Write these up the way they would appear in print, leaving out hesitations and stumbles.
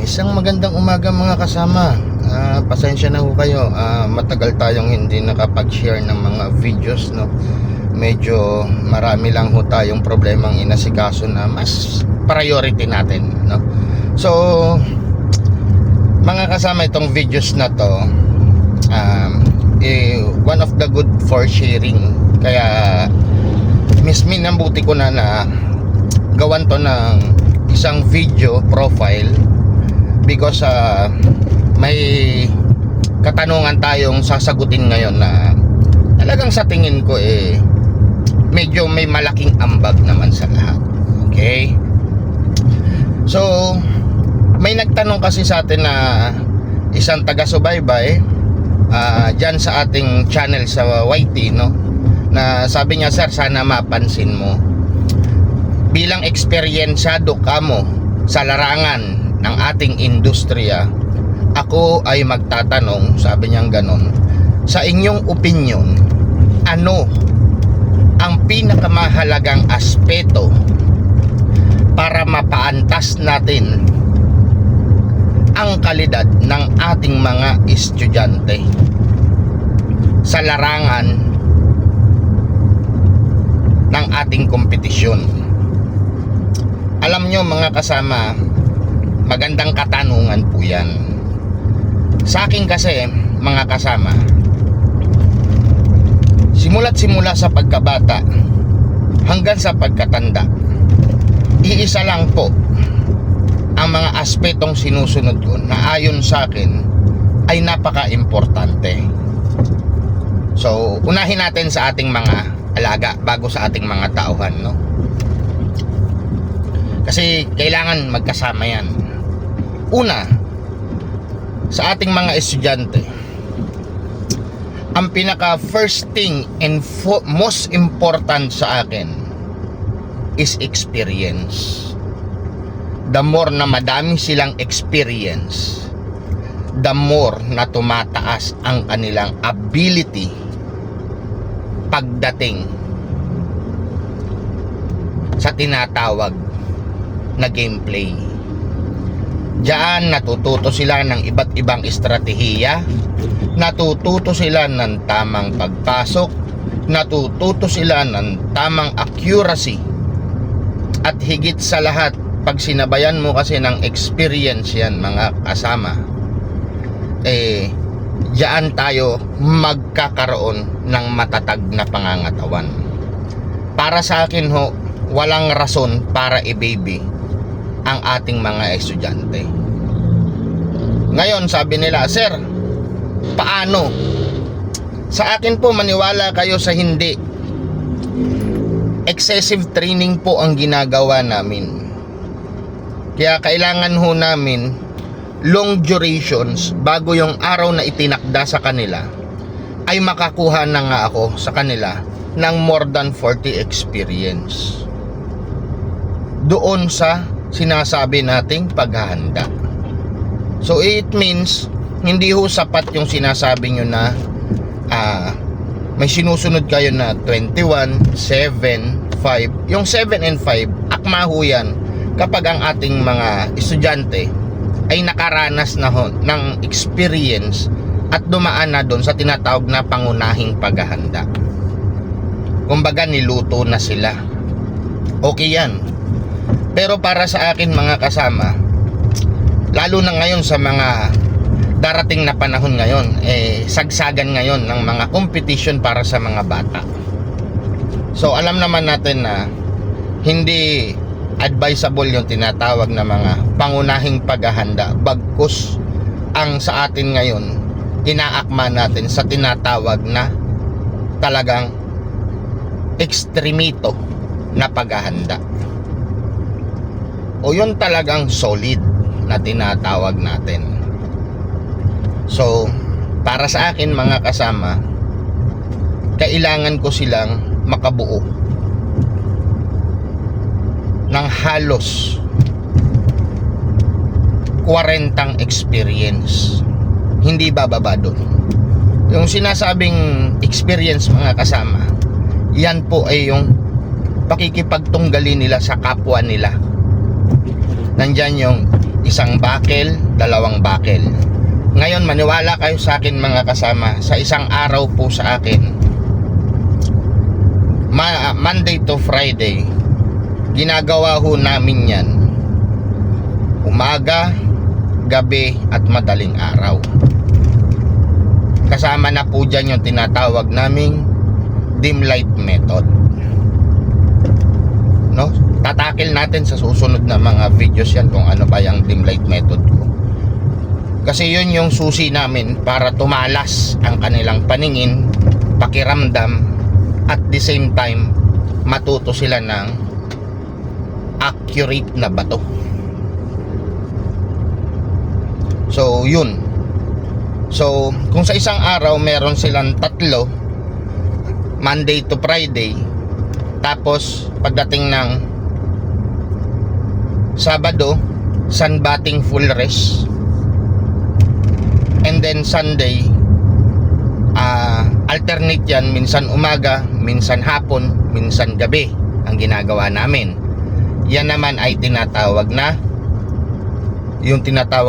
Isang magandang umaga mga kasama. Pasensya na ho kayo. Matagal tayong hindi nakapag-share ng mga videos, no. Medyo marami lang ho tayong problemang inasikaso na mas priority natin, no. So, mga kasama, itong videos na to one of the good for sharing. Kaya minambuti ko na gawan to ng isang video profile because may katanungan tayong sasagutin ngayon na talagang sa tingin ko medyo may malaking ambag naman sa lahat. Okay? So, may nagtanong kasi sa atin na isang taga-subaybay dyan sa ating channel sa YT, no, na sabi niya, sir, sana mapansin mo bilang eksperyensado ka mo sa larangan ng ating industriya. Ako ay magtatanong, sabi niyang ganon, sa inyong opinion, ano ang pinakamahalagang aspeto para mapaantas natin ang kalidad ng ating mga estudyante sa larangan ng ating kompetisyon? Alam nyo mga kasama, magandang katanungan po yan. Sa akin kasi mga kasama, simula sa pagkabata hanggang sa pagkatanda, iisa lang po ang mga aspetong sinusunod ko na ayon sa akin ay napaka-importante. So, unahin natin sa ating mga alaga bago sa ating mga tauhan, no? Kasi kailangan magkasama yan. Una, sa ating mga estudyante, ang pinaka first thing and most important sa akin is experience. The more na madami silang experience, the more na tumataas ang kanilang ability pagdating sa tinatawag na gameplay. Diyan natututo sila ng iba't ibang estratehiya, natututo sila ng tamang pagpasok, natututo sila ng tamang accuracy, at higit sa lahat, pag sinabayan mo kasi ng experience yan mga kasama, diyan tayo magkakaroon ng matatag na pangangatawan. Para sa akin ho, walang rason para i-baby ang ating mga estudyante. Ngayon, sabi nila, sir, paano? Sa akin po, maniwala kayo sa hindi. Excessive training po ang ginagawa namin. Kaya kailangan ho namin long durations bago yung araw na itinakda sa kanila ay makakuha na nga ako sa kanila ng more than 40 experience doon sa sinasabi nating paghahanda. So it means hindi ho sapat yung sinasabi nyo na may sinusunod kayo na 21, 7, 5. Yung 7 and 5, akma ho yan kapag ang ating mga estudyante ay nakaranas na ho ng experience at dumaan na doon sa tinatawag na pangunahing paghahanda. Kumbaga niluto na sila. Okay yan. Pero para sa akin mga kasama, lalo na ngayon sa mga darating na panahon ngayon, sagsagan ngayon ng mga competition para sa mga bata. So alam naman natin na hindi advisable yung tinatawag na mga pangunahing paghahanda, bagkus ang sa atin ngayon inaakma natin sa tinatawag na talagang ekstremito na paghahanda, o yun talagang solid na tinatawag natin. So para sa akin mga kasama, kailangan ko silang makabuo ng halos 40 experience, hindi bababa doon. Yung sinasabing experience mga kasama, yan po ay yung pakikipagtunggali nila sa kapwa nila. Nandyan yung isang buckle, dalawang buckle. Ngayon, maniwala kayo sa akin mga kasama, sa isang araw po sa akin, Monday to Friday, ginagawa ho namin yan umaga, gabi at madaling araw. Kasama na po dyan yung tinatawag naming dim light method, no? Tatakil natin sa susunod na mga videos yan kung ano ba yung dim light method ko, kasi yun yung susi namin para tumalas ang kanilang paningin, pakiramdam, at the same time matuto sila ng accurate na bato. So yun. So kung sa isang araw meron silang 3, Monday to Friday, tapos pagdating ng Sabado, sunbathing full rest, and then Sunday, alternate yan, minsan umaga, minsan hapon, minsan gabi ang ginagawa namin. Yan naman ay tinatawag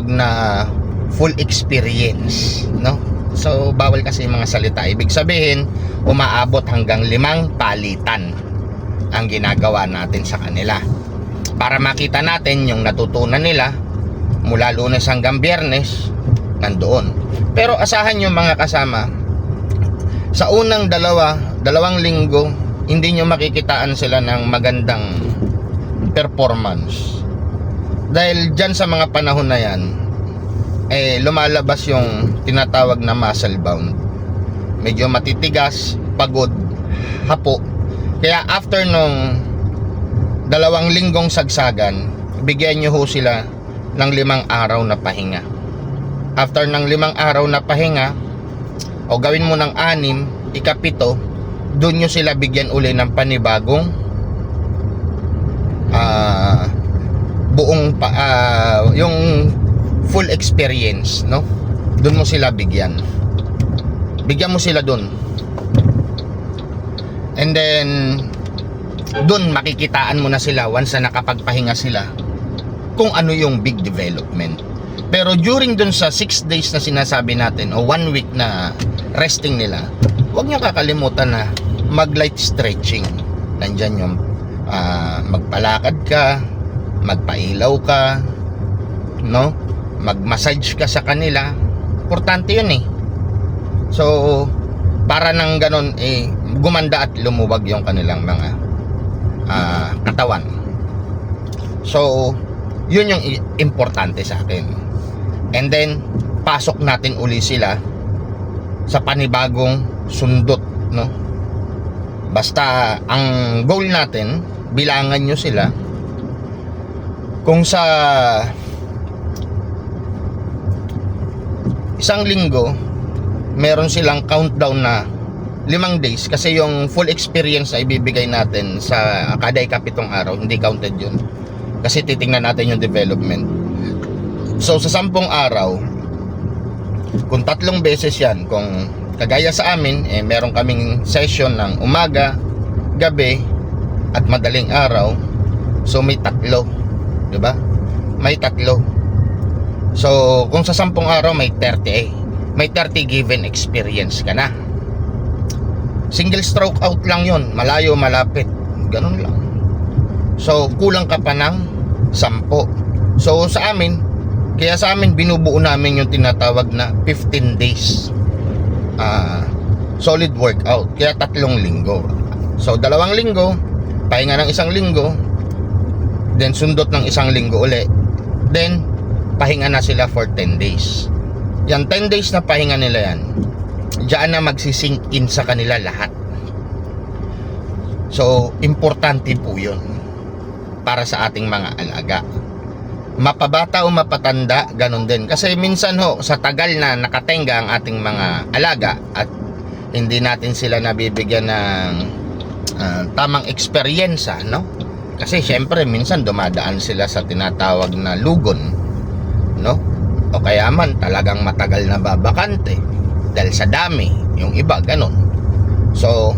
na full experience, no? So bawal kasi yung mga salita. Ibig sabihin, umaabot hanggang 5 palitan ang ginagawa natin sa kanila para makita natin yung natutunan nila mula Lunes hanggang Biyernes nandoon. Pero asahan nyo mga kasama, sa unang dalawang linggo, hindi nyo makikitaan sila ng magandang performance. Dahil dyan sa mga panahon na yan, lumalabas yung tinatawag na muscle bound. Medyo matitigas, pagod, hapo. Kaya after nung 2 linggong sagsagan, bigyan nyo ho sila ng 5 araw na pahinga. After ng 5 araw na pahinga, o gawin mo ng 6, ika-7, doon nyo sila bigyan uli ng panibagong yung full experience, no? Doon mo sila bigyan mo sila doon, and then doon makikitaan mo na sila once na nakapagpahinga sila kung ano yung big development. Pero during dun sa 6 days na sinasabi natin o 1 week na resting nila, huwag nyo kakalimutan na mag light stretching. Nandyan yung magpalakad ka, magpailaw ka, no? Mag-massage ka sa kanila. Importante yun eh. So para nang ganon gumanda at lumuwag yung kanilang mga katawan. So yun yung importante sa akin. And then pasok natin uli sila sa panibagong sundot, no? Basta ang goal natin, bilangan nyo sila kung sa 1 linggo meron silang countdown na 5 days, kasi yung full experience na ibibigay natin sa kada 7 araw, hindi counted yun kasi titingnan natin yung development. So sa 10 araw, kung 3 beses yan, kung kagaya sa amin, meron kaming session ng umaga, gabi at madaling araw, so may 3, di ba? May 3. So kung sa 10 araw may 30, may 30 given experience ka na. Single stroke out lang yon, malayo malapit, ganun lang. So kulang ka pa ng 10. So sa amin, kaya sa amin binubuo namin yung tinatawag na 15 days solid workout, kaya 3 linggo. So 2 linggo, pahinga ng 1 linggo, then sundot ng 1 linggo uli, then pahinga na sila for 10 days. Yan 10 days na pahinga nila yan, diyan na magsisink in sa kanila lahat. So importante po yun para sa ating mga alaga, mapabata o mapatanda, ganun din. Kasi minsan ho, sa tagal na nakatenga ang ating mga alaga at hindi natin sila nabibigyan ng tamang eksperyensya, no? Kasi syempre minsan dumadaan sila sa tinatawag na lugon, no? O kaya man talagang matagal na babakante dahil sa dami, yung iba ganun. So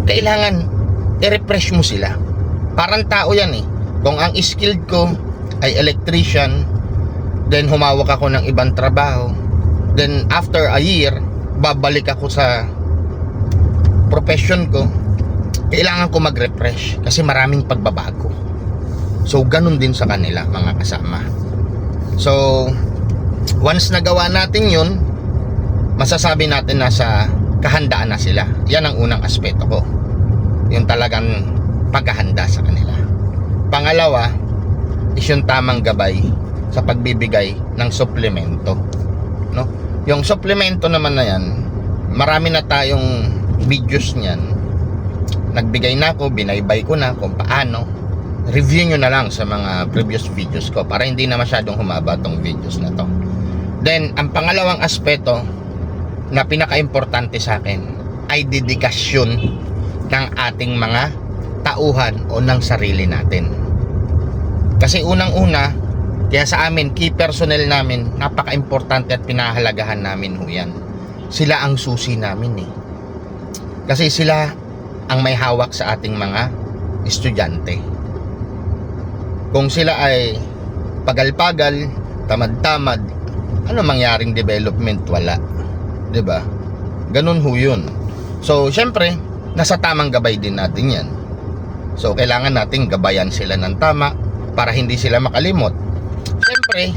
kailangan i-refresh mo sila. Parang tao yan eh. Kung ang skilled ko ay electrician, then humawak ako ng ibang trabaho, then after a year babalik ako sa profession ko, kailangan ko mag-refresh kasi maraming pagbabago. So ganun din sa kanila, mga kasama. So once nagawa natin yun, masasabi natin na sa kahandaan na sila. Yan ang unang aspeto ko, yung talagang paghahanda sa kanila. Pangalawa is yung tamang gabay sa pagbibigay ng suplemento, no? Yung suplemento naman na yan, marami na tayong videos niyan. Nagbigay na ako, binaybay ko na kung paano. Review nyo na lang sa mga previous videos ko para hindi na masyadong humaba tong videos na to. Then ang pangalawang aspeto na pinaka-importante sa akin ay dedikasyon ng ating mga tauhan o ng sarili natin. Kasi unang-una, kaya sa amin, key personnel namin, napaka-importante at pinahalagahan namin ho yan. Sila ang susi namin eh. Kasi sila ang may hawak sa ating mga estudyante. Kung sila ay pagal-pagal, tamad-tamad, ano mangyaring development? Wala. 'Di ba? Ganun ho yun. So, syempre, nasa tamang gabay din natin yan. So, kailangan nating gabayan sila ng tama para hindi sila makalimot. Syempre,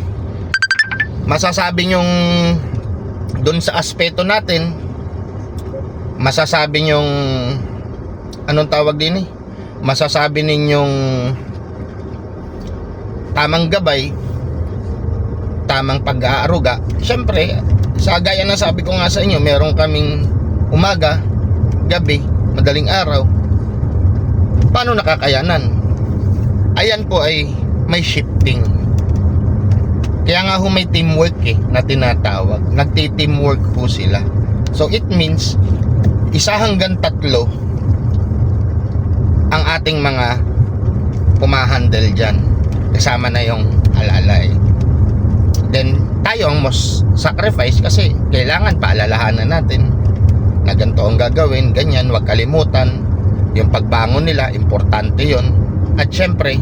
masasabi nyong doon sa aspeto natin, masasabi nyong anong tawag din eh? Masasabi ninyong tamang gabay, tamang pag-aaruga. Syempre, sa gaya na sabi ko nga sa inyo, meron kaming umaga, gabi, madaling araw. Paano nakakayanan? Ayan po ay may shifting. Kaya nga ho may teamwork na tinatawag. Nagti-teamwork po sila. So it means, isa hanggang 3 ang ating mga pumahandle dyan. Kasama na yung alalay. Then tayo ang most sacrifice kasi kailangan paalalahanan natin na ganito ang gagawin, ganyan, wag kalimutan yung pagbangon nila, importante yon. At syempre,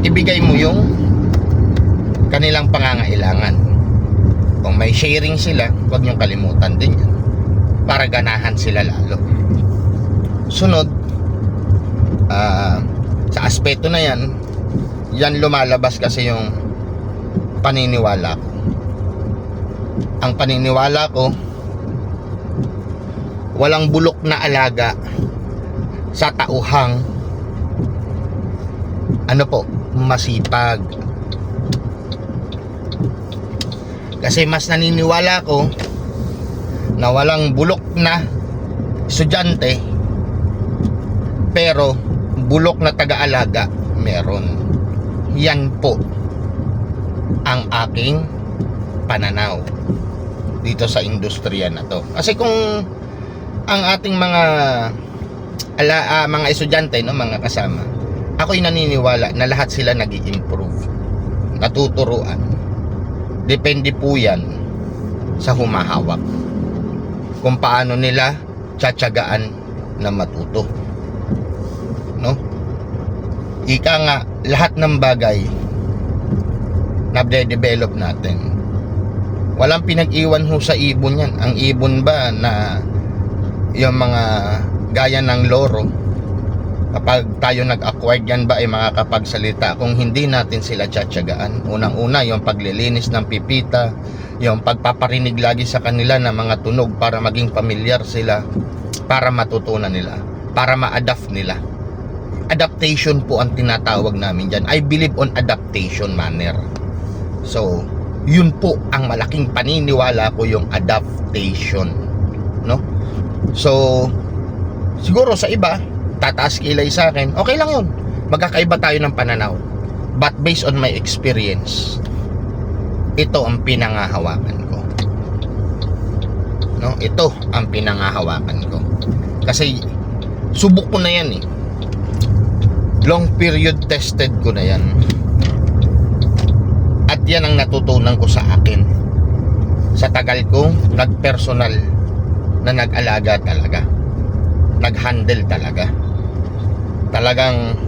ibigay mo yung kanilang pangangailangan. Kung may sharing sila, wag niyong kalimutan din yan para ganahan sila lalo. Sunod, sa aspeto na yan, yan lumalabas kasi yung paniniwala ko. Ang paniniwala ko, walang bulok na alaga sa tauhang masipag. Kasi mas naniniwala ko na walang bulok na estudyante pero bulok na taga-alaga meron. Yan po ang aking pananaw dito sa industriya na to. Kasi kung ang ating mga estudyante, no, mga kasama, ako'y naniniwala na lahat sila nag-i-improve, natuturuan. Depende po yan sa humahawak kung paano nila tsatsagaan na matuto, no? Ika nga, lahat ng bagay na de-develop natin, walang pinag-iwan ho sa ibon yan. Ang ibon ba na yung mga gaya ng loro, kapag tayo nag-acquired yan ba ay makakapagsalita kung hindi natin sila tsatsagaan? Unang-una, yung paglilinis ng pipita, yung pagpaparinig lagi sa kanila ng mga tunog para maging pamilyar sila, para matutunan nila, para ma-adapt nila. Adaptation po ang tinatawag namin dyan. I believe on adaptation manner. So, yun po ang malaking paniniwala ko, yung adaptation, no? So, siguro sa iba, tataas kilay sa akin, okay lang yun. Magkakaiba tayo ng pananaw. But based on my experience, ito ang pinangahawakan ko. No? Ito ang pinangahawakan ko. Kasi, subok ko na yan eh. Long period tested ko na yan. At yan ang natutunan ko sa akin. Sa tagal kong nagpersonal na nag-alaga talaga, nag-handle talaga. Talagang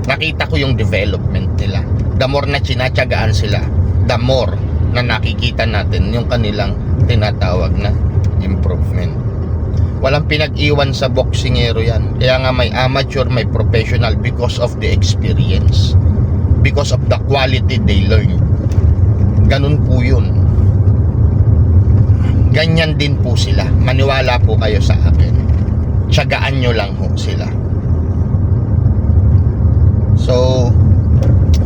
nakita ko yung development nila. the more na tsinatsagaan sila, the more na nakikita natin yung kanilang tinatawag na improvement. Walang pinag-iwan sa boksingero yan. Kaya nga may amateur, may professional because of the experience, because of the quality they learn. Ganun po yun. Ganyan din po sila. Maniwala po kayo sa akin. Tiyagaan nyo lang ho sila. So,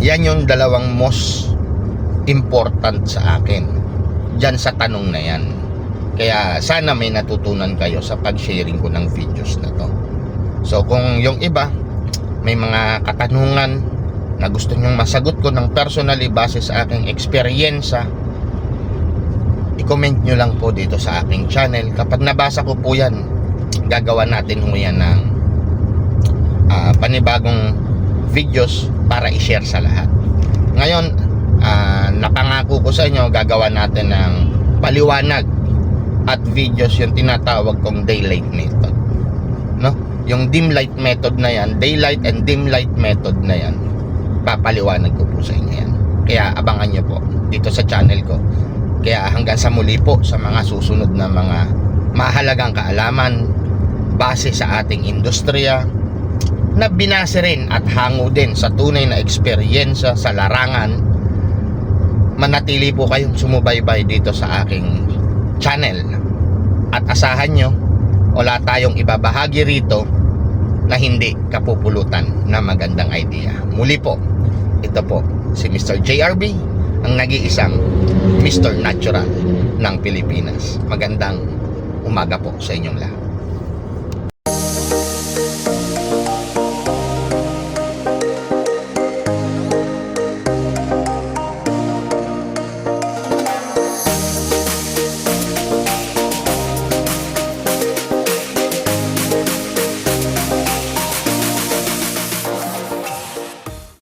yan yung dalawang most important sa akin dyan sa tanong na yan. Kaya sana may natutunan kayo sa pag-sharing ko ng videos na to. So kung yung iba may mga katanungan na gusto nyong masagot ko ng personally base sa aking eksperyensya, i-comment nyo lang po dito sa aking channel. Kapag nabasa ko po yan, gagawa natin ho yan ng panibagong videos para i-share sa lahat. Ngayon, napangako ko sa inyo, gagawa natin ng paliwanag at videos yung tinatawag kong daylight method, no? Yung dim light method na yan, daylight and dim light method na yan, papaliwanag ko po sa inyo yan. Kaya abangan nyo po dito sa channel ko. Kaya hanggang sa muli po sa mga susunod na mga mahalagang kaalaman base sa ating industriya na binase rin at hango din sa tunay na eksperyensya sa larangan, manatili po kayong sumubaybay dito sa aking channel at asahan nyo wala tayong ibabahagi rito na hindi kapupulutan na magandang idea. Muli po, ito po si Mr. JRB, ang nag-iisang Mr. Natural ng Pilipinas. Magandang umaga po sa inyong lahat.